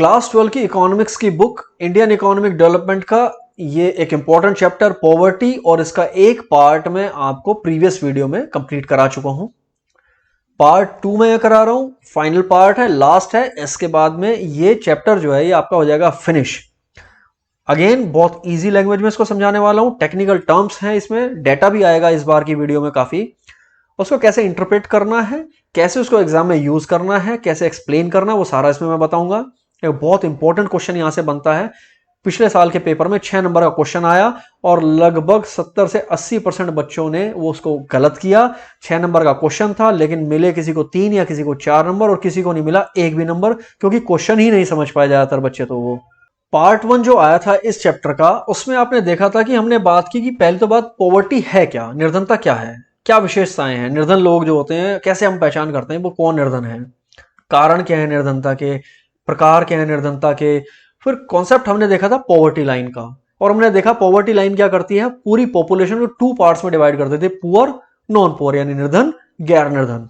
Class 12 की economics की book Indian economic development का ये एक इंपॉर्टेंट चैप्टर पॉवर्टी और इसका एक पार्ट में आपको प्रीवियस वीडियो में कंप्लीट करा चुका हूं। पार्ट 2 में करा रहा हूं, फाइनल पार्ट है, लास्ट है। इसके बाद में ये चैप्टर जो है ये आपका हो जाएगा फिनिश। अगेन बहुत इजी लैंग्वेज में इसको समझाने वाला हूं, टेक्निकल टर्म्स हैं इसमें, डेटा भी आएगा इस बार की वीडियो में काफी। उसको कैसे इंटरप्रेट करना है, कैसे उसको एग्जाम में यूज करना है, कैसे एक्सप्लेन करना है, वो सारा इसमें मैं बताऊंगा। एक बहुत इंपॉर्टेंट क्वेश्चन यहां से बनता है। पिछले साल के पेपर में 6 नंबर का क्वेश्चन आया और लगभग 70 से 80% बच्चों ने वो उसको गलत किया। 6 नंबर का क्वेश्चन था लेकिन मिले किसी को 3 या किसी को 4 नंबर और किसी को नहीं मिला 1 भी नंबर, क्योंकि क्वेश्चन ही नहीं समझ पाए ज्यादातर बच्चे। तो वो पार्ट 1 जो आया था इस चैप्टर का, उसमें आपने देखा था कि हमने बात की कि पहले तो बात पॉवर्टी है क्या, निर्धनता क्या है, क्या विशेषताएं हैं, निर्धन लोग जो होते हैं कैसे हम पहचान करते हैं वो कौन निर्धन है, कारण क्या है निर्धनता के, प्रकार क्या है निर्धनता के। फिर कॉन्सेप्ट हमने देखा था पॉवर्टी लाइन का, और हमने देखा पॉवर्टी लाइन क्या करती है, पूरी पॉपुलेशन को 2 पार्ट्स में डिवाइड कर देती है, पुअर नॉन पुअर, यानी निर्धन गैर निर्धन।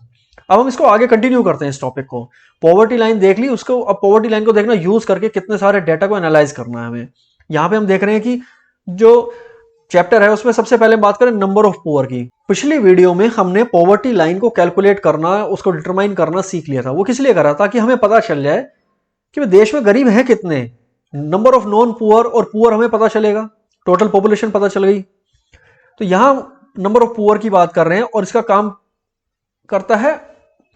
अब हम इसको आगे कंटिन्यू करते हैं इस टॉपिक को। पॉवर्टी लाइन देख ली, उसको अब पॉवर्टी लाइन को देखना यूज करके कितने सारे डेटा को एनालाइज करना है हमें। यहां पे हम देख रहे हैं कि जो चैप्टर है उसमें सबसे पहले बात करें नंबर ऑफ पुअर की। पिछली वीडियो में हमने पॉवर्टी लाइन को कैलकुलेट करना, उसको डिटरमाइन करना सीख लिया था। वो किस लिए करा, ताकि हमें पता चल जाए कि देश में गरीब हैं कितने, नंबर ऑफ नॉन पुअर और पुअर हमें पता चलेगा, टोटल पॉपुलेशन पता चल गई। तो यहां नंबर ऑफ पुअर की बात कर रहे हैं और इसका काम करता है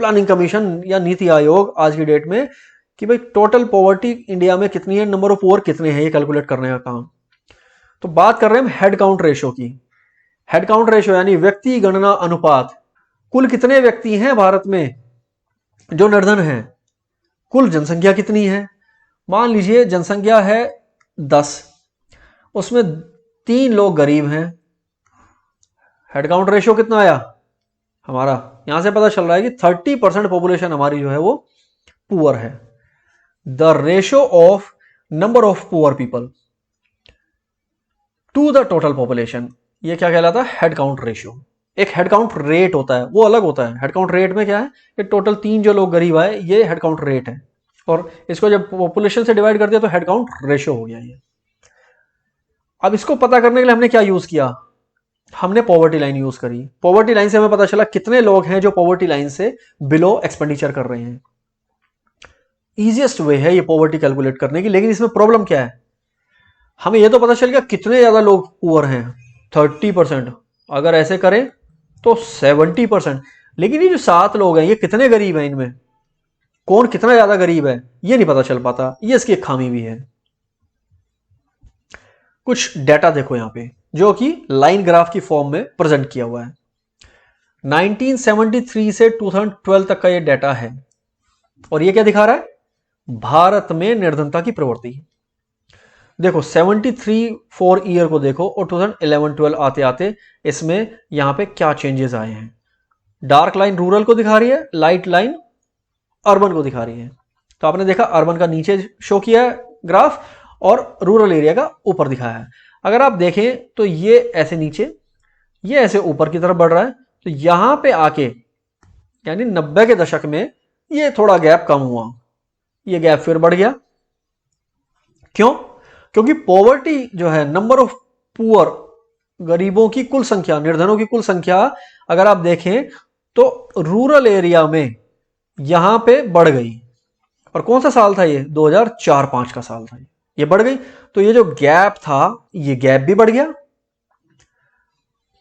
प्लानिंग कमीशन या नीति आयोग आज की डेट में, कि भाई टोटल पॉवर्टी इंडिया में कितनी है, नंबर ऑफ पुअर कितने हैं, ये कैलकुलेट करने का काम। तो बात कर रहे हैं हम हेड काउंट रेशो की। हेड काउंट रेशो यानी व्यक्ति गणना अनुपात, कुल कितने व्यक्ति हैं भारत में जो निर्धन हैं, कुल जनसंख्या कितनी है। मान लीजिए जनसंख्या है 10, उसमें 3 लोग गरीब हैं, हेड काउंट रेशो कितना आया हमारा, यहां से पता चल रहा है कि 30% पॉपुलेशन हमारी जो है वो पुअर है। The ratio of number of poor people to the total population, ये क्या कहलाता है, हेड काउंट रेशियो। एक हेड काउंट रेट होता है, वो अलग होता है। हेड काउंट रेट में क्या है, ये टोटल 3 जो लोग गरीब आए, ये हेड काउंट रेट है, और इसको जब पॉपुलेशन से डिवाइड कर दिया तो हेड काउंट रेशियो हो गया ये। अब इसको पता करने के लिए हमने क्या यूज किया, हमने पॉवर्टी लाइन यूज करी। पॉवर्टी लाइन से हमें पता चला कितने लोग हैं जो पॉवर्टी लाइन से बिलो एक्सपेंडिचर कर रहे हैं। इजीएस्ट वे है ये पॉवर्टी कैलकुलेट करने की, लेकिन इसमें प्रॉब्लम क्या है, हमें यह तो पता चल गया कितने ज्यादा लोग पुअर हैं, 30%। अगर ऐसे करें तो 70%, लेकिन ये जो 7 लोग हैं ये कितने गरीब हैं, इनमें कौन कितना ज्यादा गरीब है ये नहीं पता चल पाता। ये इसकी एक खामी भी है। कुछ डेटा देखो यहां पे जो कि लाइन ग्राफ की फॉर्म में प्रेजेंट किया हुआ है। 1973 से 2012 तक का ये डेटा है, और ये क्या दिखा रहा है, भारत में निर्धनता की प्रवृत्ति। देखो 73 4 ईयर को देखो और 2011-12 आते आते इसमें यहां पे क्या चेंजेस आए हैं। डार्क लाइन रूरल को दिखा रही है, लाइट लाइन अर्बन को दिखा रही है। तो आपने देखा अर्बन का नीचे शो किया है ग्राफ और रूरल एरिया का ऊपर दिखाया है। अगर आप देखें तो ये ऐसे नीचे, ये ऐसे ऊपर की तरफ बढ़ रहा है। तो यहां पे आके यानी 90 के दशक में ये थोड़ा गैप कम हुआ, ये गैप फिर बढ़ गया। क्यों, क्योंकि पॉवर्टी जो है, नंबर ऑफ पुअर, गरीबों की कुल संख्या, निर्धनों की कुल संख्या अगर आप देखें तो रूरल एरिया में यहां पे बढ़ गई। और कौन सा साल था ये, 2004-5 का साल था, ये बढ़ गई। तो ये जो गैप था ये गैप भी बढ़ गया।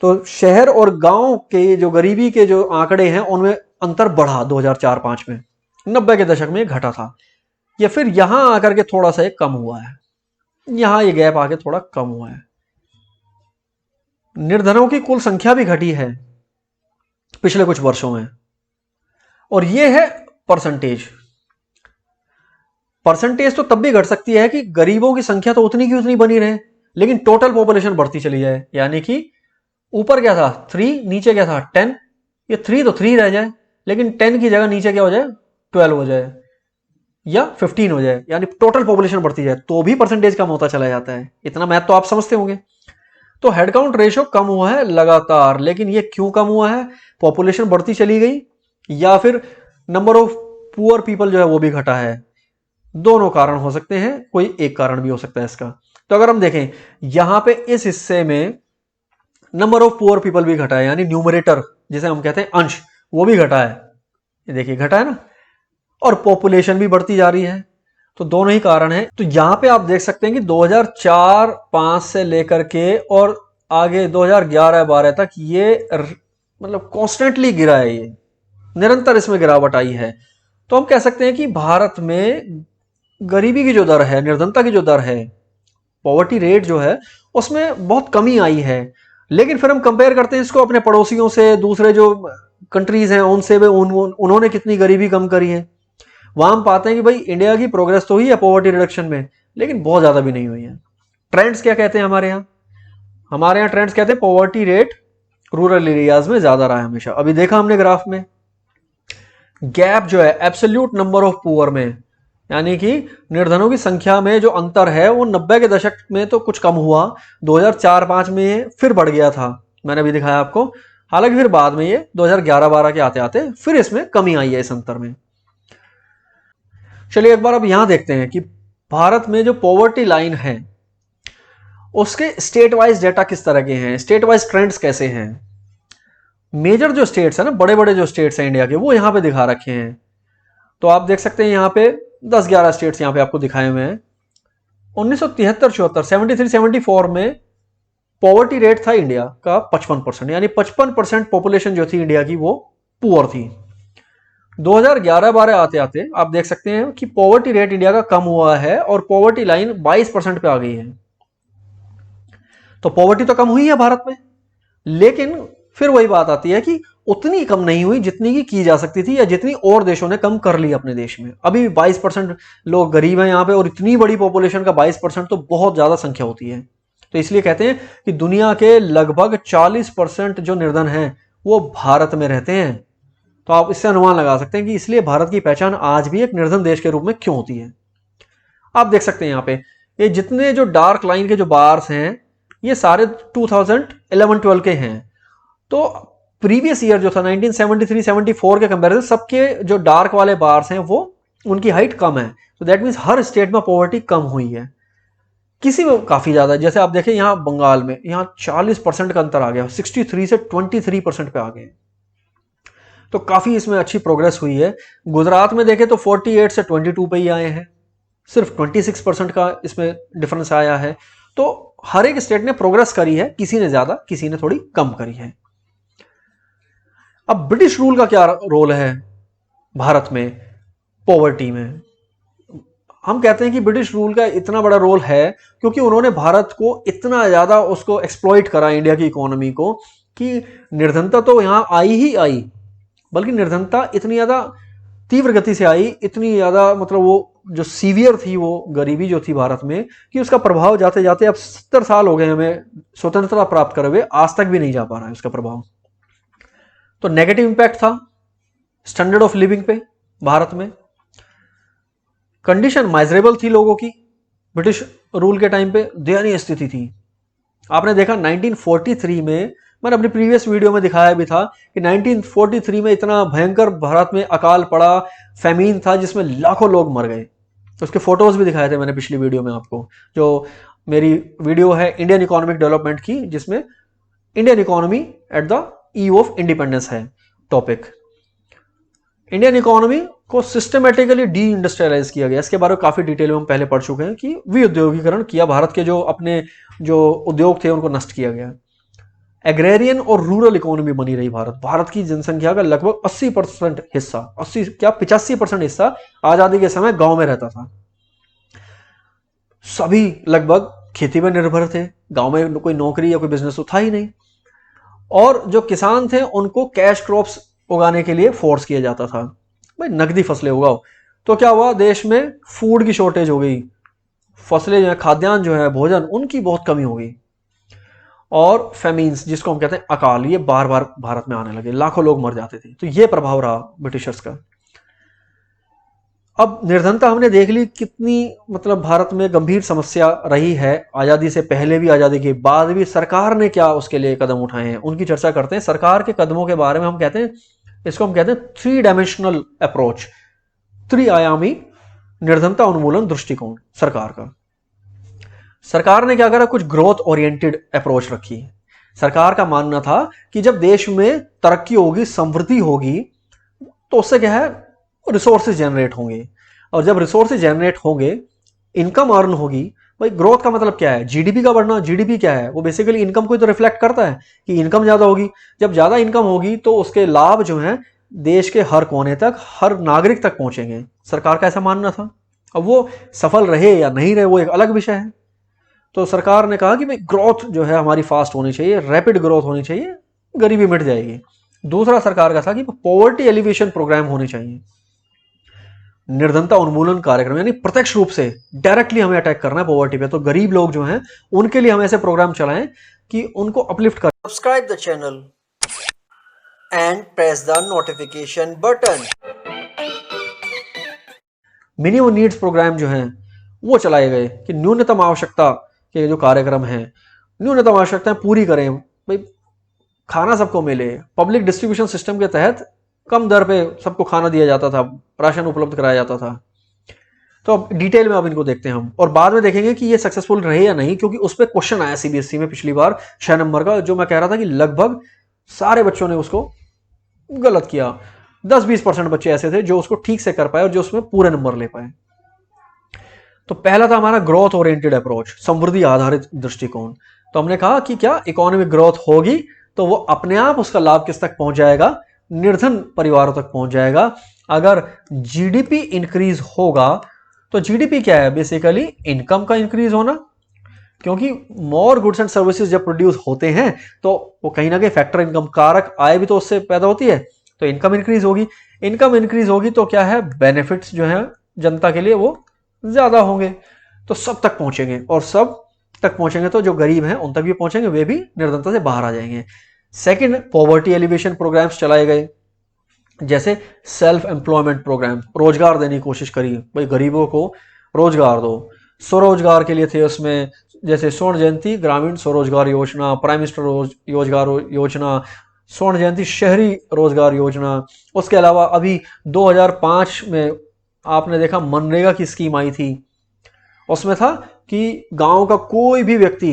तो शहर और गांव के जो गरीबी के जो आंकड़े हैं उनमें अंतर बढ़ा 2004-5 में, 90 के दशक में घटा था। ये फिर यहां आकर के थोड़ा सा कम हुआ है, यहां ये गैप आके थोड़ा कम हुआ है। निर्धनों की कुल संख्या भी घटी है पिछले कुछ वर्षों में, और ये है परसेंटेज। परसेंटेज तो तब भी घट सकती है कि गरीबों की संख्या तो उतनी की उतनी बनी रहे, लेकिन टोटल पॉपुलेशन बढ़ती चली जाए। यानी कि ऊपर क्या था 3, नीचे क्या था 10, ये 3 तो 3 रह जाए, लेकिन 10 की जगह नीचे क्या हो जाए 12 हो जाए या 15 हो जाए, यानी टोटल पॉपुलेशन बढ़ती जाए, तो भी परसेंटेज कम होता चला जाता है। इतना मैथ तो आप समझते होंगे। तो हेड काउंट रेशियो कम हुआ है लगातार, लेकिन ये क्यों कम हुआ है, पॉपुलेशन बढ़ती चली गई या फिर नंबर ऑफ पुअर पीपल जो है वो भी घटा है। दोनों कारण हो सकते हैं, कोई एक कारण भी हो सकता है इसका। तो अगर हम देखें यहां पे इस हिस्से में नंबर ऑफ पुअर पीपल भी घटा है, यानी न्यूमरेटर जिसे हम कहते हैं अंश, वो भी घटा है। ये देखिए घटा है ना, और पॉपुलेशन भी बढ़ती जा रही है। तो दोनों ही कारण हैं। तो यहां पे आप देख सकते हैं कि 2004-5 से लेकर के और आगे 2011-12 तक ये मतलब कॉन्स्टेंटली गिरा है, ये निरंतर इसमें गिरावट आई है। तो हम कह सकते हैं कि भारत में गरीबी की जो दर है, निर्धनता की जो दर है, पॉवर्टी रेट जो है, उसमें बहुत कमी आई है। लेकिन फिर हम कंपेयर करते हैं इसको अपने पड़ोसियों से, दूसरे जो कंट्रीज हैं उनसे भी, उन्होंने कितनी गरीबी कम करी है। वहां हम पाते हैं कि भाई इंडिया की प्रोग्रेस तो हुई है पॉवर्टी रिडक्शन में, लेकिन बहुत ज्यादा भी नहीं हुई है। ट्रेंड्स क्या कहते हैं हमारे यहाँ? हमारे यहाँ ट्रेंड्स कहते हैं पॉवर्टी रेट रूरल एरियाज में ज्यादा रहा है हमेशा। अभी देखा हमने ग्राफ में गैप जो है एब्सोल्यूट नंबर ऑफ पुअर में, यानी कि निर्धनों की संख्या में जो अंतर है वो 90 के दशक में तो कुछ कम हुआ, 2004-5 में फिर बढ़ गया था, मैंने अभी दिखाया आपको। हालांकि फिर बाद में ये 2011-12 के आते आते फिर इसमें कमी आई है इस अंतर में। चलिए एक बार अब यहां देखते हैं कि भारत में जो पॉवर्टी लाइन है उसके स्टेट वाइज डेटा किस तरह के हैं, स्टेट वाइज ट्रेंड्स कैसे हैं। मेजर जो स्टेट्स है ना, बड़े बड़े जो स्टेट्स हैं इंडिया के, वो यहां पे दिखा रखे हैं। तो आप देख सकते हैं यहाँ पे 10-11 स्टेट्स यहाँ पे आपको दिखाए हुए हैं। 1973-74, 73-74 में पॉवर्टी रेट था इंडिया का 55%, यानी 55% पॉपुलेशन जो थी इंडिया की वो पुअर थी। 2011-12 आते आते आप देख सकते हैं कि पॉवर्टी रेट इंडिया का कम हुआ है और पॉवर्टी लाइन 22% पे आ गई है। तो पॉवर्टी तो कम हुई है भारत में, लेकिन फिर वही बात आती है कि उतनी कम नहीं हुई जितनी की जा सकती थी, या जितनी और देशों ने कम कर ली अपने देश में। अभी 22% लोग गरीब हैं यहाँ पे, और इतनी बड़ी पॉपुलेशन का 22% तो बहुत ज्यादा संख्या होती है। तो इसलिए कहते हैं कि दुनिया के लगभग 40% जो निर्धन हैं वो भारत में रहते हैं। तो आप इससे अनुमान लगा सकते हैं कि इसलिए भारत की पहचान आज भी एक निर्धन देश के रूप में क्यों होती है। आप देख सकते हैं यहाँ पे ये जितने जो डार्क लाइन के जो बार्स हैं ये सारे 2011-12 के हैं। तो प्रीवियस ईयर जो था 1973-74 के कंपैरिजन सबके जो डार्क वाले बार्स हैं वो उनकी हाइट कम है। तो दैट मीन्स हर स्टेट में पॉवर्टी कम हुई है, किसी में काफी ज्यादा। जैसे आप देखें यहाँ बंगाल में, यहाँ 40% का अंतर आ गया, 63 से 23% पे आ गए। तो काफी इसमें अच्छी प्रोग्रेस हुई है। गुजरात में देखें तो 48 से 22 पे ही आए हैं, सिर्फ 26% का इसमें डिफरेंस आया है। तो हर एक स्टेट ने प्रोग्रेस करी है, किसी ने ज्यादा किसी ने थोड़ी कम करी है। अब ब्रिटिश रूल का क्या रोल है भारत में पॉवर्टी में? हम कहते हैं कि ब्रिटिश रूल का इतना बड़ा रोल है क्योंकि उन्होंने भारत को इतना ज्यादा उसको एक्सप्लॉइट करा, इंडिया की इकोनॉमी को, कि निर्धनता तो यहां आई ही आई, बल्कि निर्धनता इतनी ज्यादा तीव्र गति से आई, इतनी ज्यादा मतलब वो जो सीवियर थी वो गरीबी जो थी भारत में, कि उसका प्रभाव जाते जाते अब 70 साल हो गए हमें स्वतंत्रता प्राप्त करे हुए, आज तक भी नहीं जा पा रहा है उसका प्रभाव। तो नेगेटिव इंपैक्ट था स्टैंडर्ड ऑफ लिविंग पे भारत में। कंडीशन माइजरेबल थी लोगों की, ब्रिटिश रूल के टाइम पे दयनीय स्थिति थी। आपने देखा 1943 में, मैंने अपनी प्रीवियस वीडियो में दिखाया भी था कि 1943 में इतना भयंकर भारत में अकाल पड़ा, फेमीन था जिसमें लाखों लोग मर गए। तो उसके फोटोज भी दिखाए थे मैंने पिछली वीडियो में आपको, जो मेरी वीडियो है इंडियन इकोनॉमिक डेवलपमेंट की, जिसमें Indian economy at the eve of independence है टॉपिक। इंडियन इकोनॉमी को सिस्टमेटिकली डी इंडस्ट्रियलाइज किया गया, इसके बारे में काफी डिटेल में हम पहले पढ़ चुके हैं कि विउद्योगीकरण किया, भारत के जो अपने जो उद्योग थे उनको नष्ट किया गया। एग्रेरियन और रूरल इकोनॉमी बनी रही भारत। भारत की जनसंख्या का लगभग 80% हिस्सा, 80 क्या 85% हिस्सा आजादी के समय गांव में रहता था। सभी लगभग खेती पर निर्भर थे, गांव में कोई नौकरी या कोई बिजनेस तो था ही नहीं। और जो किसान थे उनको कैश क्रॉप्स उगाने के लिए फोर्स किया जाता था, भाई नकदी फसलें उगाओ। तो क्या हुआ, देश में फूड की शॉर्टेज हो गई, फसलें जो है, खाद्यान्न जो है, भोजन, उनकी बहुत कमी हो गई। और फेमीन्स जिसको हम कहते हैं अकाल, ये बार बार भारत में आने लगे, लाखों लोग मर जाते थे। तो ये प्रभाव रहा ब्रिटिशर्स का। अब निर्धनता हमने देख ली कितनी मतलब भारत में गंभीर समस्या रही है, आजादी से पहले भी आजादी के बाद भी। सरकार ने क्या उसके लिए कदम उठाए हैं उनकी चर्चा करते हैं। सरकार के कदमों के बारे में हम कहते हैं, इसको हम कहते हैं 3 डायमेंशनल अप्रोच, त्रिआयामी निर्धनता उन्मूलन दृष्टिकोण सरकार का। सरकार ने क्या करा, कुछ ग्रोथ ओरिएंटेड अप्रोच रखी। सरकार का मानना था कि जब देश में तरक्की होगी, समृद्धि होगी, तो उससे क्या है, रिसोर्सेज जनरेट होंगे, और जब रिसोर्सेज जनरेट होंगे, इनकम अर्न होगी। भाई ग्रोथ का मतलब क्या है, जीडीपी का बढ़ना। जीडीपी क्या है, वो बेसिकली इनकम को तो रिफ्लेक्ट करता है कि इनकम ज्यादा होगी। जब ज्यादा इनकम होगी तो उसके लाभ जो है देश के हर कोने तक, हर नागरिक तक पहुंचेंगे। सरकार का ऐसा मानना था। अब वो सफल रहे या नहीं रहे वो एक अलग विषय है। तो सरकार ने कहा कि भाई ग्रोथ जो है हमारी फास्ट होनी चाहिए, रैपिड ग्रोथ होनी चाहिए, गरीबी मिट जाएगी। दूसरा सरकार का था कि पॉवर्टी एलिवेशन प्रोग्राम होने चाहिए, निर्धनता उन्मूलन कार्यक्रम, यानी प्रत्यक्ष रूप से डायरेक्टली हमें अटैक करना है पॉवर्टी पे। तो गरीब लोग जो हैं उनके लिए हम ऐसे प्रोग्राम चलाएं कि उनको अपलिफ्ट करें। Subscribe the channel and press the notification button. Minimum needs programme जो हैं वो चलाए गए कि न्यूनतम आवश्यकता के जो कार्यक्रम हैं, न्यूनतम आवश्यकताएं पूरी करें। भाई खाना सबको मिले। पब्लिक डिस्ट्रीब्यूशन सिस्टम के तहत कम दर पे सबको खाना दिया जाता था, राशन उपलब्ध कराया जाता था। तो अब डिटेल में अब इनको देखते हैं हम, और बाद में देखेंगे कि ये सक्सेसफुल रहे या नहीं, क्योंकि उस पर क्वेश्चन आया सीबीएसई में पिछली बार 6 नंबर का, जो मैं कह रहा था कि लगभग सारे बच्चों ने उसको गलत किया। 10-20% बच्चे ऐसे थे जो उसको ठीक से कर पाए और जो उसमें पूरे नंबर ले पाए। तो पहला था हमारा ग्रोथ ओरिएंटेड अप्रोच, समृद्धि आधारित दृष्टिकोण। तो हमने कहा कि क्या इकोनॉमिक ग्रोथ होगी तो वो अपने आप उसका लाभ किस तक पहुंच जाएगा, निर्धन परिवारों तक पहुंच जाएगा। अगर जीडीपी इंक्रीज होगा तो जीडीपी क्या है, बेसिकली इनकम का इंक्रीज होना, क्योंकि मोर गुड्स एंड सर्विसेज जब प्रोड्यूस होते हैं तो वो कहीं ना कहीं फैक्टर इनकम, कारक आय भी तो उससे पैदा होती है। तो इनकम इंक्रीज होगी, इनकम इंक्रीज होगी तो क्या है, बेनिफिट्स जो है जनता के लिए वो ज्यादा होंगे, तो सब तक पहुंचेंगे, और सब तक पहुंचेंगे तो जो गरीब हैं उन तक भी पहुंचेंगे, वे भी निर्धनता से बाहर आ जाएंगे। सेकंड, पॉवर्टी एलिवेशन प्रोग्राम्स चलाए गए, जैसे सेल्फ एम्प्लॉयमेंट प्रोग्राम, रोजगार देने की कोशिश करी, भाई गरीबों को रोजगार दो। स्वरोजगार के लिए थे उसमें, जैसे स्वर्ण जयंती ग्रामीण स्वरोजगार योजना, प्राइम मिनिस्टर रोजगार योजना, स्वर्ण जयंती शहरी रोजगार योजना। उसके अलावा अभी 2005 में आपने देखा मनरेगा की स्कीम आई थी। उसमें था कि गांव का कोई भी व्यक्ति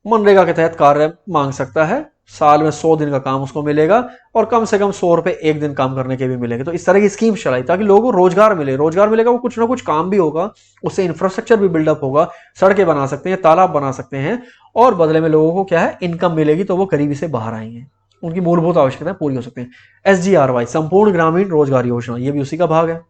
मनरेगा के तहत कार्य मांग सकता है, साल में 100 दिन का काम उसको मिलेगा, और कम से कम 100 रुपए एक दिन काम करने के भी मिलेंगे। तो इस तरह की स्कीम चलाई ताकि लोगों को रोजगार मिले। रोजगार मिलेगा, वो कुछ ना कुछ काम भी होगा, उससे इंफ्रास्ट्रक्चर भी बिल्डअप होगा, सड़कें बना सकते हैं, तालाब बना सकते हैं, और बदले में लोगों को क्या है, इनकम मिलेगी, तो वो गरीबी से बाहर आएंगे, उनकी मूलभूत आवश्यकताएं पूरी हो सकती हैं। SGRY, संपूर्ण ग्रामीण रोजगार योजना, ये भी उसी का भाग है।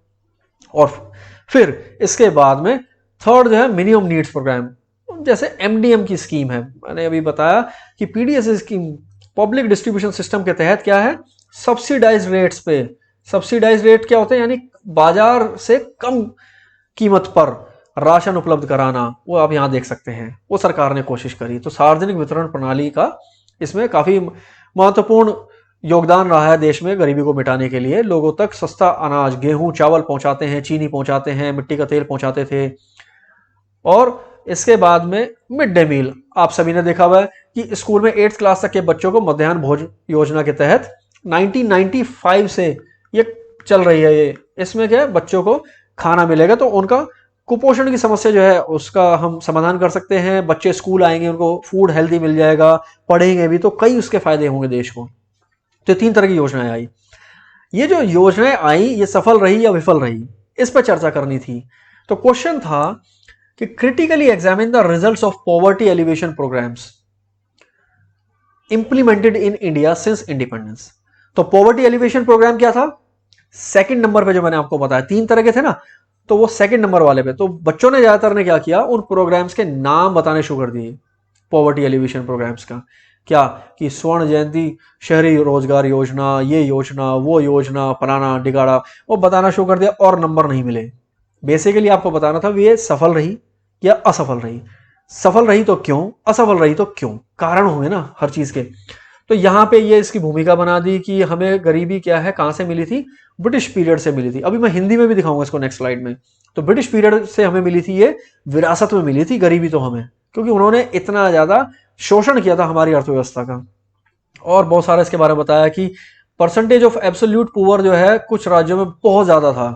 और फिर इसके बाद में थर्ड जो है मिनिमम नीड्स प्रोग्राम, जैसे MDM की स्कीम है, मैंने अभी बताया कि PDS scheme, public distribution system के तहत क्या है, सब्सिडाइज रेट्स पे, सब्सिडाइज रेट क्या होते हैं, यानी बाजार से कम कीमत पर राशन उपलब्ध कराना, वो आप यहां देख सकते हैं, वो सरकार ने कोशिश करी। तो सार्वजनिक वितरण प्रणाली का इसमें काफी महत्वपूर्ण योगदान रहा है देश में गरीबी को मिटाने के लिए। लोगों तक सस्ता अनाज, गेहूं, चावल पहुंचाते हैं, चीनी पहुंचाते हैं, मिट्टी का तेल पहुंचाते थे। और इसके बाद में मिड डे मील, आप सभी ने देखा हुआ है कि स्कूल में 8th क्लास तक के बच्चों को मध्याह्न भोजन योजना के तहत 1995 से ये चल रही है। ये इसमें क्या है, बच्चों को खाना मिलेगा तो उनका कुपोषण की समस्या जो है उसका हम समाधान कर सकते हैं। बच्चे स्कूल आएंगे, उनको फूड हेल्दी मिल जाएगा, पढ़ेंगे भी, तो कई उसके फायदे होंगे देश को। तो 3 तरह की योजनाएं आई। ये जो योजनाएं आई ये सफल रही या विफल रही, इस पर चर्चा करनी थी। तो क्वेश्चन था कि critically examine the results of poverty alleviation programmes implemented in India since independence. तो पॉवर्टी एलिवेशन प्रोग्राम क्या था, सेकंड नंबर पे जो मैंने आपको बताया, 3 तरह के थे ना, तो वो सेकंड नंबर वाले पे। तो बच्चों ने ज्यादातर ने क्या किया, उन प्रोग्राम्स के नाम बताने शुरू कर दिए पॉवर्टी एलिवेशन प्रोग्राम्स का। क्या कि स्वर्ण जयंती शहरी रोजगार योजना, ये योजना, वो योजना, फलाना डिगाड़ा, वो बताना शुरू कर दिया, और नंबर नहीं मिले। बेसिकली आपको बताना था ये सफल रही या असफल रही। सफल रही तो क्यों, असफल रही तो क्यों, कारण होंगे ना हर चीज के। तो यहां पे ये इसकी भूमिका बना दी कि हमें गरीबी क्या है, कहां से मिली थी, ब्रिटिश पीरियड से मिली थी। अभी मैं हिंदी में भी दिखाऊंगा इसको नेक्स्ट स्लाइड में। तो ब्रिटिश पीरियड से हमें मिली थी, ये विरासत में मिली थी गरीबी तो हमें, क्योंकि उन्होंने इतना ज्यादा शोषण किया था हमारी अर्थव्यवस्था का। और बहुत सारा इसके बारे में बताया कि परसेंटेज ऑफ एब्सोल्यूट पुअर जो है कुछ राज्यों में बहुत ज्यादा था,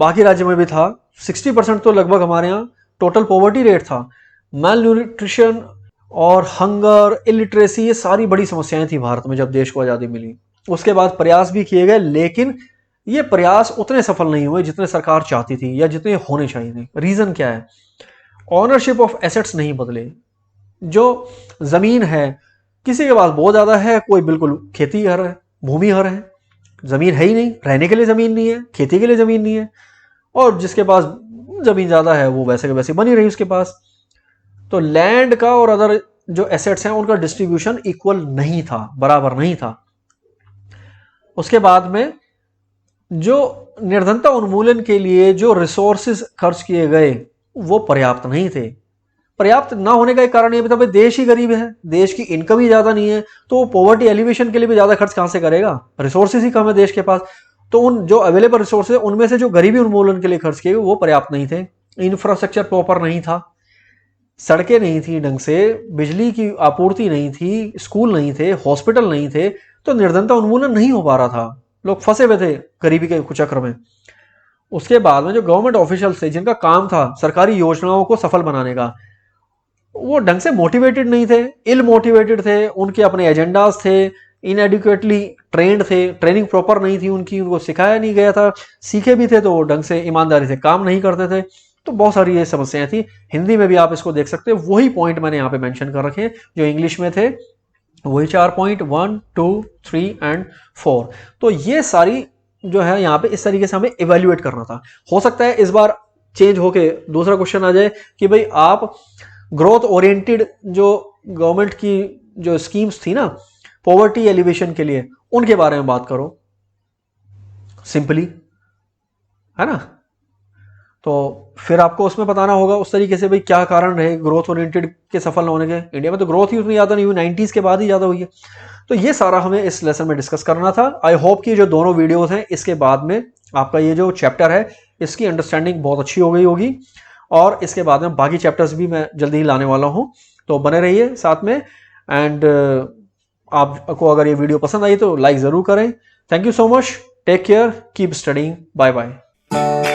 बाकी राज्य में भी था। 60% तो लगभग हमारे यहाँ टोटल पॉवर्टी रेट था। मेल न्यूट्रिशन और हंगर, इलिटरेसी, ये सारी बड़ी समस्याएं थी भारत में जब देश को आज़ादी मिली। उसके बाद प्रयास भी किए गए, लेकिन ये प्रयास उतने सफल नहीं हुए जितने सरकार चाहती थी या जितने होने चाहिए थे। रीजन क्या है? ऑनरशिप ऑफ एसेट्स नहीं बदले। जो जमीन है, किसी के पास बहुत ज्यादा है, कोई बिल्कुल खेती हर है, भूमिहर है, जमीन है ही नहीं, रहने के लिए जमीन नहीं है, खेती के लिए जमीन नहीं है, और जिसके पास जमीन ज्यादा है वो वैसे के वैसे बनी रही उसके पास। तो लैंड का और अदर जो एसेट्स हैं उनका डिस्ट्रीब्यूशन इक्वल नहीं था, बराबर नहीं था। उसके बाद में जो निर्धनता उन्मूलन के लिए जो रिसोर्सेज खर्च किए गए वो पर्याप्त नहीं थे। पर्याप्त ना होने का एक कारण ये भी था, भाई देश ही गरीब है, देश की इनकम ही ज्यादा नहीं है, तो वो पॉवर्टी एलिवेशन के लिए भी ज्यादा खर्च कहां से करेगा? रिसोर्सेज ही कम है देश के पास। तो उन जो अवेलेबल रिसोर्सेज उनमें से जो गरीबी उन्मूलन के लिए खर्च किए वो पर्याप्त नहीं थे। इंफ्रास्ट्रक्चर प्रॉपर नहीं था, सड़कें नहीं थी ढंग से, बिजली की आपूर्ति नहीं थी, स्कूल नहीं थे, हॉस्पिटल नहीं थे, तो निर्धनता उन्मूलन नहीं हो पा रहा था। लोग फंसे हुए थे गरीबी के कुचक्र में। उसके बाद में जो गवर्नमेंट ऑफिशियल्स थे जिनका काम था सरकारी योजनाओं को सफल बनाने का, वो ढंग से मोटिवेटेड नहीं थे, इल मोटिवेटेड थे, उनके अपने एजेंडाज थे, इनएडिक्वेटली ट्रेंड थे, ट्रेनिंग प्रॉपर नहीं थी उनकी, उनको सिखाया नहीं गया था, सीखे भी थे तो वो ढंग से ईमानदारी से काम नहीं करते थे। तो बहुत सारी ये समस्याएं थी। हिंदी में भी आप इसको देख सकते हो, वही पॉइंट मैंने यहाँ पे मेंशन कर रखे हैं जो इंग्लिश में थे, वही 4 पॉइंट 1, 2, 3 एंड 4। तो ये सारी जो है यहाँ पे इस तरीके से हमें इवेल्युएट करना था। हो सकता है इस बार चेंज होके दूसरा क्वेश्चन आ जाए कि भाई आप ग्रोथ ओरिएंटेड जो गवर्नमेंट की जो स्कीम्स थी ना पॉवर्टी एलिवेशन के लिए, उनके बारे में बात करो सिंपली, है ना? तो फिर आपको उसमें बताना होगा उस तरीके से भाई क्या कारण रहे ग्रोथ ओरिएंटेड के सफल होने के। इंडिया में तो ग्रोथ ही उतनी ज्यादा नहीं हुई, 90s के बाद ही ज्यादा हुई है। तो ये सारा हमें इस लेसन में डिस्कस करना था। आई होप कि जो दोनों वीडियोस हैं इसके बाद में आपका ये जो चैप्टर है इसकी अंडरस्टैंडिंग बहुत अच्छी हो गई होगी, और इसके बाद में बाकी चैप्टर्स भी मैं जल्दी ही लाने वाला हूं। तो बने रहिए साथ में, एंड आपको अगर ये वीडियो पसंद आई तो लाइक जरूर करें। Thank you so much, take care, keep studying, bye bye.